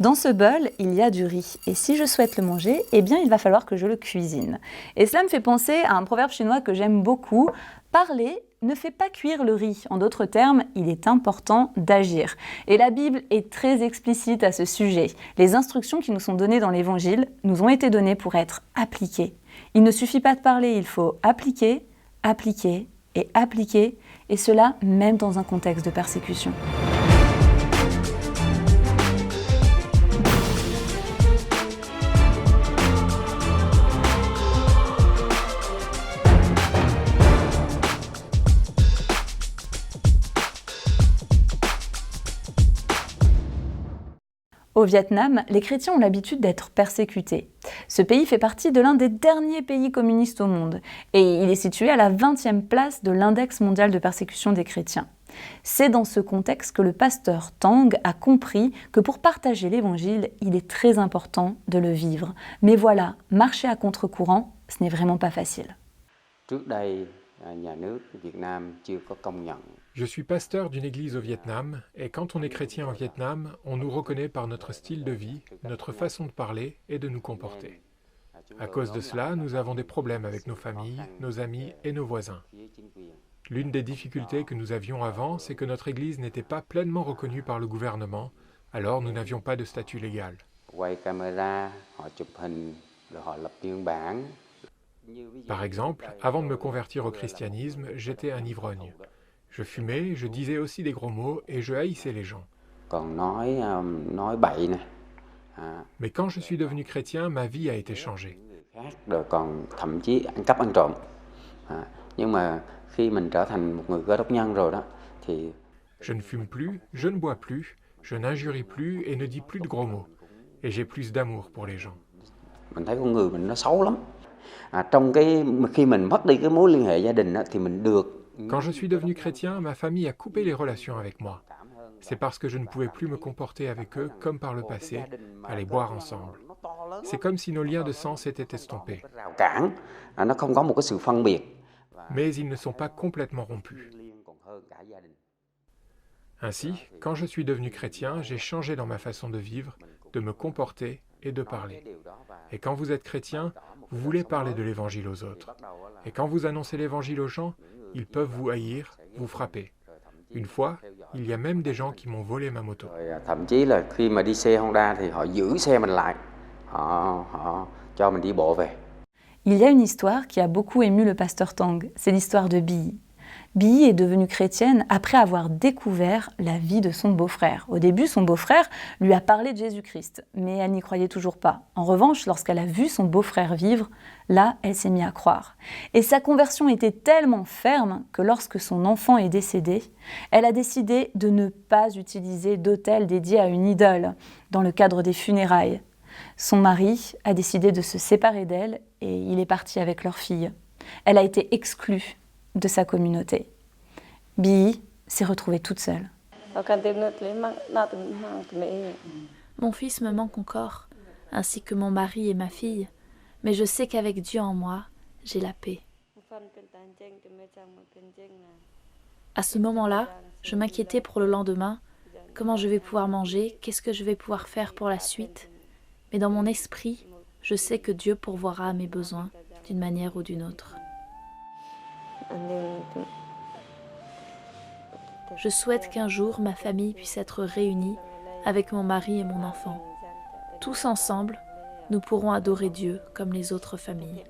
Dans ce bol, il y a du riz. Et si je souhaite le manger, eh bien, il va falloir que je le cuisine. Et cela me fait penser à un proverbe chinois que j'aime beaucoup. Parler ne fait pas cuire le riz. En d'autres termes, il est important d'agir. Et la Bible est très explicite à ce sujet. Les instructions qui nous sont données dans l'Évangile nous ont été données pour être appliquées. Il ne suffit pas de parler, il faut appliquer, appliquer et appliquer, et cela même dans un contexte de persécution. Au Vietnam, les chrétiens ont l'habitude d'être persécutés. Ce pays fait partie de l'un des derniers pays communistes au monde et il est situé à la 20e place de l'index mondial de persécution des chrétiens. C'est dans ce contexte que le pasteur Tang a compris que pour partager l'évangile, il est très important de le vivre. Mais voilà, marcher à contre-courant, ce n'est vraiment pas facile. Je suis pasteur d'une église au Vietnam et quand on est chrétien au Vietnam, on nous reconnaît par notre style de vie, notre façon de parler et de nous comporter. À cause de cela, nous avons des problèmes avec nos familles, nos amis et nos voisins. L'une des difficultés que nous avions avant, c'est que notre église n'était pas pleinement reconnue par le gouvernement, alors nous n'avions pas de statut légal. Par exemple, avant de me convertir au christianisme, j'étais un ivrogne. Je fumais, je disais aussi des gros mots et je haïssais les gens. Mais quand je suis devenu chrétien, ma vie a été changée. Je ne fume plus, je ne bois plus, je n'injurie plus et ne dis plus de gros mots. Et j'ai plus d'amour pour les gens. Quand je suis devenu chrétien, ma famille a coupé les relations avec moi. C'est parce que je ne pouvais plus me comporter avec eux comme par le passé, aller boire ensemble. C'est comme si nos liens de sang s'étaient estompés. Mais ils ne sont pas complètement rompus. Ainsi, quand je suis devenu chrétien, j'ai changé dans ma façon de vivre, de me comporter et de parler. Et quand vous êtes chrétien, vous voulez parler de l'évangile aux autres. Et quand vous annoncez l'évangile aux gens, ils peuvent vous haïr, vous frapper. Une fois, il y a même des gens qui m'ont volé ma moto. Il y a une histoire qui a beaucoup ému le pasteur Tang, c'est l'histoire de Bi. Bi est devenue chrétienne après avoir découvert la vie de son beau-frère. Au début, son beau-frère lui a parlé de Jésus-Christ, mais elle n'y croyait toujours pas. En revanche, lorsqu'elle a vu son beau-frère vivre, là, elle s'est mise à croire. Et sa conversion était tellement ferme que lorsque son enfant est décédé, elle a décidé de ne pas utiliser d'autel dédié à une idole dans le cadre des funérailles. Son mari a décidé de se séparer d'elle et il est parti avec leur fille. Elle a été exclue de sa communauté. Bi s'est retrouvée toute seule. Mon fils me manque encore, ainsi que mon mari et ma fille, mais je sais qu'avec Dieu en moi, j'ai la paix. À ce moment-là, je m'inquiétais pour le lendemain, comment je vais pouvoir manger, qu'est-ce que je vais pouvoir faire pour la suite. Mais dans mon esprit, je sais que Dieu pourvoira à mes besoins d'une manière ou d'une autre. Je souhaite qu'un jour ma famille puisse être réunie avec mon mari et mon enfant. Tous ensemble, nous pourrons adorer Dieu comme les autres familles.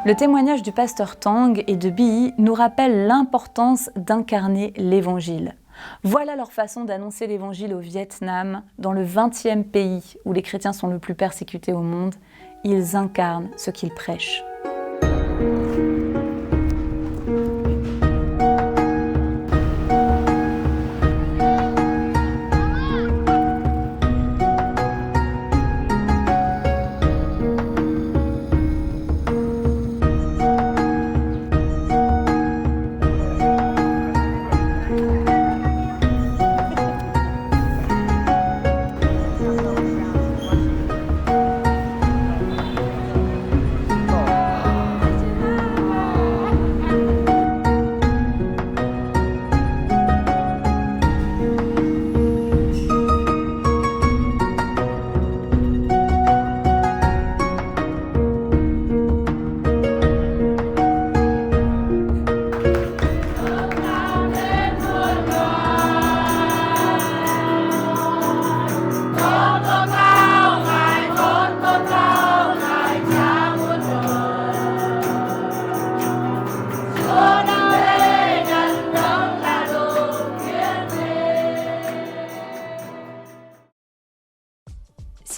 Le témoignage du pasteur Tang et de Bi nous rappelle l'importance d'incarner l'évangile. Voilà leur façon d'annoncer l'évangile au Vietnam, dans le 20e pays où les chrétiens sont le plus persécutés au monde. Ils incarnent ce qu'ils prêchent.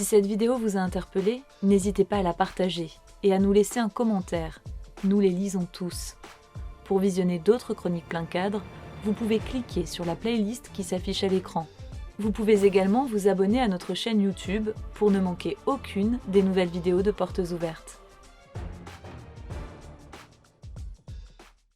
Si cette vidéo vous a interpellé, n'hésitez pas à la partager et à nous laisser un commentaire. Nous les lisons tous. Pour visionner d'autres chroniques plein cadre, vous pouvez cliquer sur la playlist qui s'affiche à l'écran. Vous pouvez également vous abonner à notre chaîne YouTube pour ne manquer aucune des nouvelles vidéos de Portes Ouvertes.